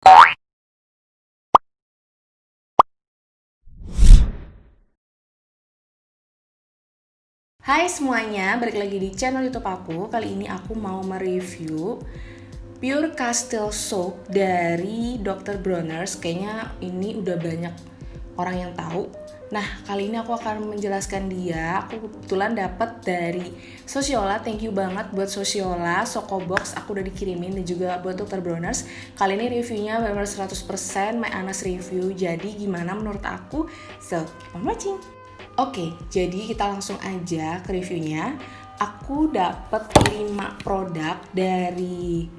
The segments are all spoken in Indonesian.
Hai semuanya, balik lagi di channel YouTube aku. Kali ini aku mau mereview Pure Castile Soap dari Dr. Bronner's. Kayaknya ini udah banyak orang yang tahu. Nah, kali ini aku akan menjelaskan dia. Aku kebetulan dapat dari Sosiola. Thank you banget buat Sosiola, Sokobox aku udah dikirimin, dan juga buat Dr. Bronner's. Kali ini reviewnya benar 100% my honest review. Jadi gimana menurut aku? So, keep on watching. Oke, jadi kita langsung aja ke reviewnya. Aku dapet 5 produk dari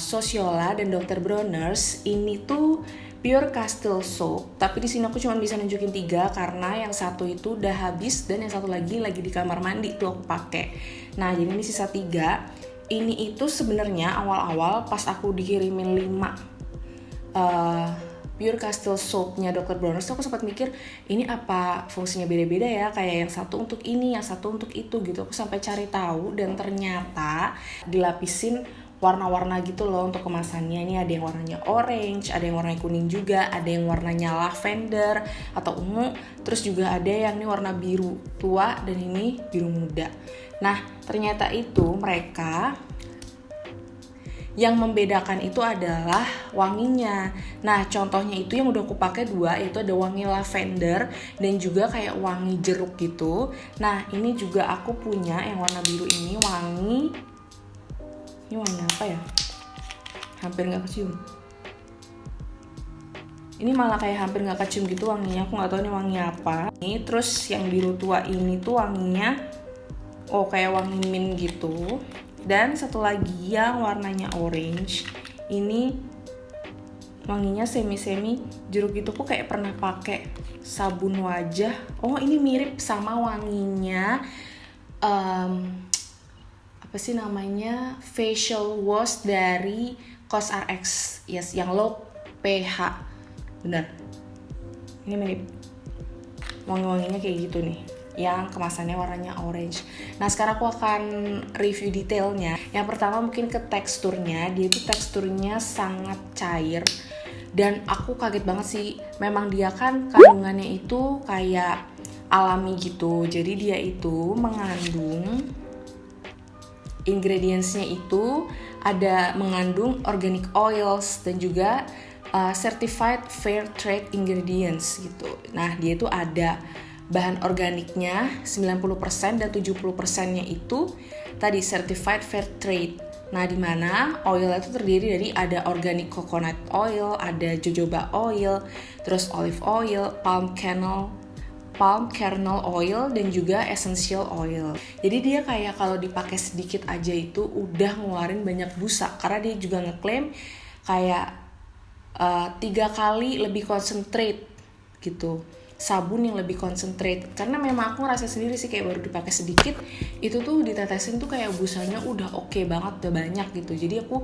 Sosiola dan Dr. Bronner's. Ini tuh Pure Castile Soap, tapi di sini aku cuma bisa nunjukin 3 karena yang satu itu udah habis dan yang satu lagi di kamar mandi tuh aku pakai. Nah, jadi ini sisa 3. Ini itu sebenarnya awal-awal pas aku dikirimin 5 Pure Castile Soap-nya Dr. Bronner's, aku sempat mikir ini apa fungsinya beda-beda ya, kayak yang satu untuk ini, yang satu untuk itu gitu. Aku sampai cari tahu dan ternyata dilapisin warna-warna gitu loh untuk kemasannya. Ini ada yang warnanya orange, ada yang warnanya kuning juga, ada yang warnanya lavender atau ungu, terus juga ada yang ini warna biru tua dan ini biru muda. Nah, ternyata itu mereka yang membedakan itu adalah wanginya. Nah, contohnya itu yang udah aku pakai 2, yaitu ada wangi lavender dan juga kayak wangi jeruk gitu. Nah, ini juga aku punya yang warna biru ini wangi apa ya? Hampir nggak kecium. Ini malah kayak hampir nggak kecium gitu wanginya. Aku nggak tahu ini wangi apa. Ini terus yang biru tua ini tuh wanginya kayak wangi mint gitu. Dan satu lagi yang warnanya orange, ini wanginya semi-semi jeruk gitu. Aku kayak pernah pakai sabun wajah. Ini mirip sama wanginya apa sih namanya, facial wash dari COSRX, yes, yang low pH. Bener, ini mirip. Wangi-wanginya kayak gitu nih, yang kemasannya warnanya orange. Nah, sekarang aku akan review detailnya. Yang pertama mungkin ke teksturnya. Dia itu teksturnya sangat cair dan aku kaget banget sih. Memang dia kan kandungannya itu kayak alami gitu. Jadi dia itu mengandung ingredientsnya itu ada mengandung organic oils dan juga certified fair trade ingredients gitu. Nah, dia itu ada bahan organiknya 90% dan 70%-nya itu tadi certified fair trade. Nah, di mana oil itu terdiri dari ada organic coconut oil, ada jojoba oil, terus olive oil, palm kernel oil, dan juga essential oil. Jadi dia kayak kalau dipakai sedikit aja itu udah ngeluarin banyak busa, karena dia juga ngeklaim kayak 3 kali lebih concentrate gitu, sabun yang lebih concentrate. Karena memang aku ngerasa sendiri sih kayak baru dipakai sedikit itu tuh ditetesin tuh kayak busanya udah oke banget, udah banyak gitu. Jadi aku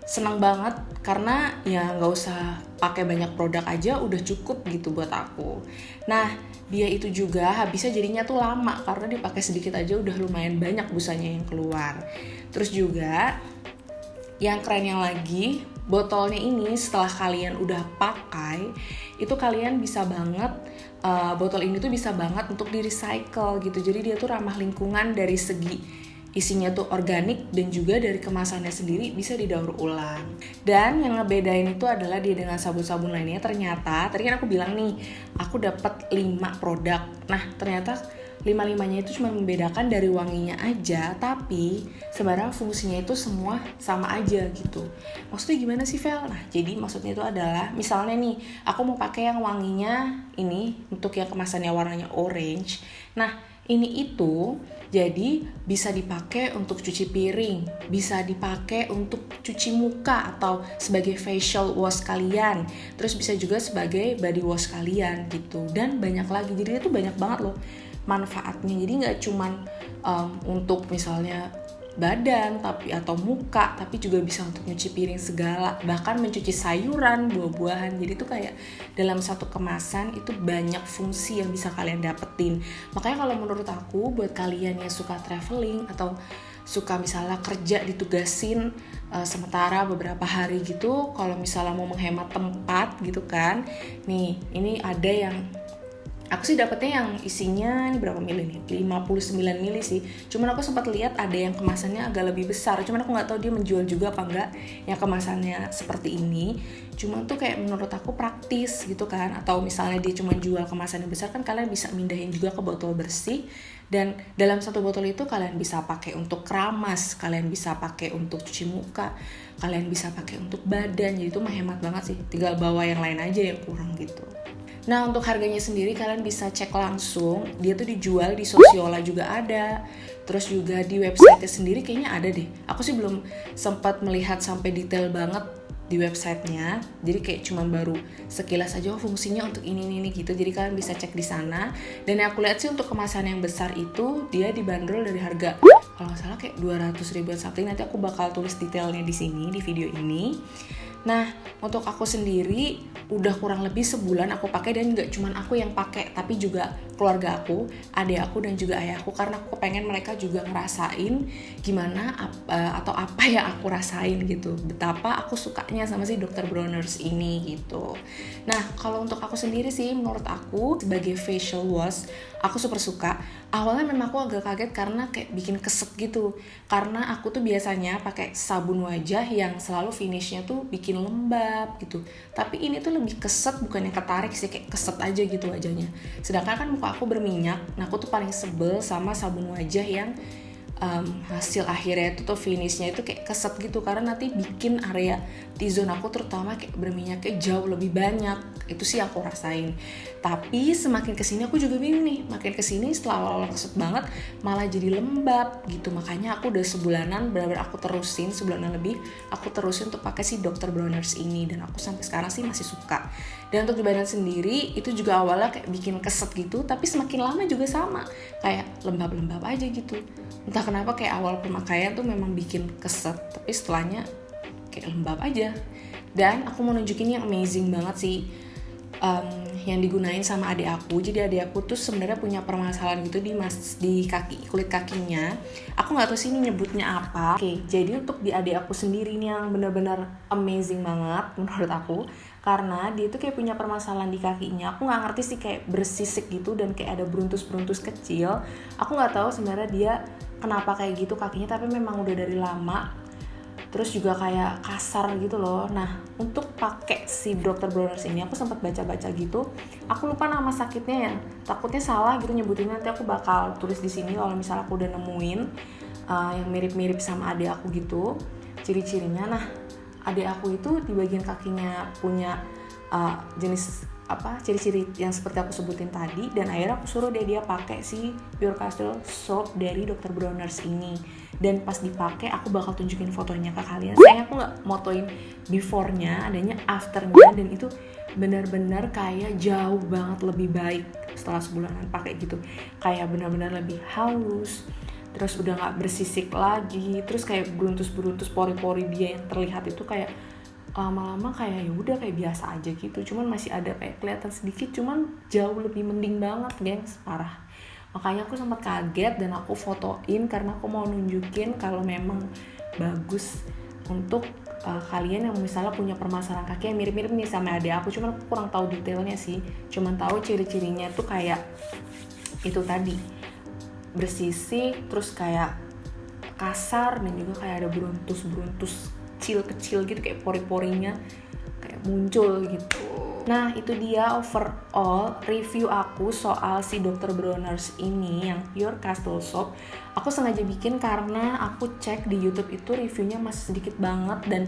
senang banget karena ya nggak usah pakai banyak produk aja udah cukup gitu buat aku. Nah, dia itu juga habisnya jadinya tuh lama karena dipakai sedikit aja udah lumayan banyak busanya yang keluar. Terus juga yang kerennya lagi, botolnya ini setelah kalian udah pakai itu kalian bisa banget botol ini tuh bisa banget untuk di recycle gitu. Jadi dia tuh ramah lingkungan dari segi isinya tuh organik dan juga dari kemasannya sendiri bisa didaur ulang. Dan yang ngebedain itu adalah dia dengan sabun-sabun lainnya. Ternyata tadi kan aku bilang nih aku dapat 5 produk. Nah, ternyata 5-5-nya itu cuma membedakan dari wanginya aja, tapi sebenarnya fungsinya itu semua sama aja gitu. Maksudnya gimana sih, Vel? Nah, jadi maksudnya itu adalah misalnya nih aku mau pakai yang wanginya ini untuk yang kemasannya warnanya orange. Nah, ini itu jadi bisa dipakai untuk cuci piring, bisa dipakai untuk cuci muka atau sebagai facial wash kalian, terus bisa juga sebagai body wash kalian gitu, dan banyak lagi. Jadi itu banyak banget loh manfaatnya. Jadi nggak cuman untuk misalnya badan atau muka, tapi juga bisa untuk nyuci piring segala, bahkan mencuci sayuran, buah-buahan. Jadi tuh kayak dalam satu kemasan itu banyak fungsi yang bisa kalian dapetin. Makanya kalau menurut aku buat kalian yang suka traveling atau suka misalnya kerja ditugasin sementara beberapa hari gitu, kalau misalnya mau menghemat tempat gitu kan. Nih, ini ada yang aku sih dapetnya yang isinya ini berapa mili nih? 59 mili sih. Cuman aku sempat lihat ada yang kemasannya agak lebih besar. Cuman aku nggak tahu dia menjual juga apa enggak yang kemasannya seperti ini. Cuman tuh kayak menurut aku praktis gitu kan. Atau misalnya dia cuma jual kemasan yang besar kan, kalian bisa mindahin juga ke botol bersih. Dan dalam satu botol itu kalian bisa pakai untuk keramas, kalian bisa pakai untuk cuci muka, kalian bisa pakai untuk badan. Jadi itu menghemat banget sih. Tinggal bawa yang lain aja yang kurang gitu. Nah, untuk harganya sendiri kalian bisa cek langsung. Dia tuh dijual di Sosiola juga ada. Terus juga di website-nya sendiri kayaknya ada deh. Aku sih belum sempat melihat sampai detail banget di website-nya. Jadi kayak cuman baru sekilas aja fungsinya untuk ini gitu. Jadi kalian bisa cek di sana. Dan yang aku lihat sih untuk kemasan yang besar itu dia dibanderol dari harga kalau nggak salah kayak 200 ribuan something. Nanti aku bakal tulis detailnya di sini di video ini. Nah, untuk aku sendiri udah kurang lebih sebulan aku pakai, dan nggak cuman aku yang pakai, tapi juga keluarga aku, adik aku dan juga ayahku, karena aku pengen mereka juga ngerasain gimana atau apa yang aku rasain gitu, betapa aku sukanya sama si Dr. Bronner's ini gitu. Nah, kalau untuk aku sendiri sih, menurut aku sebagai facial wash aku super suka. Awalnya memang aku agak kaget karena kayak bikin keset gitu, karena aku tuh biasanya pakai sabun wajah yang selalu finishnya tuh bikin lembab gitu, tapi ini tuh lebih keset, bukan yang ketarik sih, kayak keset aja gitu wajahnya. Sedangkan kan muka aku berminyak, nah aku tuh paling sebel sama sabun wajah yang hasil akhirnya itu tuh finishnya itu kayak keset gitu, karena nanti bikin area T-zone aku terutama kayak berminyaknya jauh lebih banyak. Itu sih aku rasain. Tapi semakin kesini aku juga bingung nih, makin kesini setelah awal-awal keset banget malah jadi lembab gitu. Makanya aku udah sebulanan benar-benar aku terusin, sebulanan lebih aku terusin untuk pakai si Dr. Bronner's ini, dan aku sampai sekarang sih masih suka. Dan untuk di badan sendiri itu juga awalnya kayak bikin keset gitu, tapi semakin lama juga sama, kayak lembab-lembab aja gitu. Entah kenapa kayak awal pemakaian tuh memang bikin keset, tapi setelahnya kayak lembab aja. Dan aku mau nunjukin yang amazing banget sih, yang digunain sama adik aku. Jadi adik aku tuh sebenarnya punya permasalahan gitu di kaki, kulit kakinya. Aku nggak tahu sih ini nyebutnya apa. Oke, jadi untuk di adik aku sendiri ini yang benar-benar amazing banget menurut aku, karena dia tuh kayak punya permasalahan di kakinya. Aku nggak ngerti sih, kayak bersisik gitu dan kayak ada beruntus-beruntus kecil. Aku nggak tahu sebenarnya dia kenapa kayak gitu kakinya, tapi memang udah dari lama. Terus juga kayak kasar gitu loh. Nah, untuk pakai si Dr. Bronner's ini aku sempat baca-baca gitu. Aku lupa nama sakitnya ya. Takutnya salah gitu nyebutinnya, nanti aku bakal tulis di sini kalau misalnya aku udah nemuin yang mirip-mirip sama adik aku gitu. Ciri-cirinya. Nah, adik aku itu di bagian kakinya punya jenis ciri-ciri yang seperti aku sebutin tadi, dan akhirnya aku suruh dia pakai si Pure Castle Soap dari Dr. Bronner's ini. Dan pas dipakai aku bakal tunjukin fotonya ke kalian. Sayang aku nggak motoin before-nya, adanya after-nya, dan itu benar-benar kayak jauh banget lebih baik setelah sebulanan pakai gitu. Kayak benar-benar lebih halus, terus udah nggak bersisik lagi, terus kayak beruntus-beruntus pori-pori dia yang terlihat itu kayak lama-lama kayak ya udah kayak biasa aja gitu. Cuman masih ada kayak kelihatan sedikit, cuman jauh lebih mending banget, gengs, parah. Makanya aku sempat kaget dan aku fotoin karena aku mau nunjukin kalau memang bagus untuk kalian yang misalnya punya permasalahan kaki yang mirip-mirip nih sama adik aku. Cuman aku kurang tahu detailnya sih, cuman tahu ciri-cirinya tuh kayak itu tadi, bersisik, terus kayak kasar, dan juga kayak ada beruntus-beruntus kecil-kecil gitu, kayak pori-porinya kayak muncul gitu. Nah, itu dia overall review aku soal si Dr. Bronner's ini yang Pure Castle Soap. Aku sengaja bikin karena aku cek di YouTube itu reviewnya masih sedikit banget, dan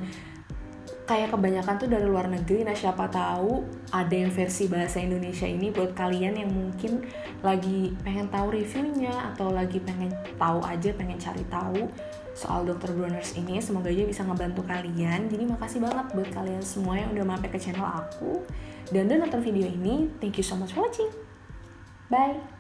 kayak kebanyakan tuh dari luar negeri. Nah, siapa tahu ada yang versi bahasa Indonesia ini buat kalian yang mungkin lagi pengen tahu reviewnya, atau lagi pengen tahu aja, pengen cari tahu soal Dr. Bronner's ini. Semoga aja bisa ngebantu kalian. Jadi makasih banget buat kalian semua yang udah mampir ke channel aku dan udah nonton video ini. Thank you so much for watching. Bye.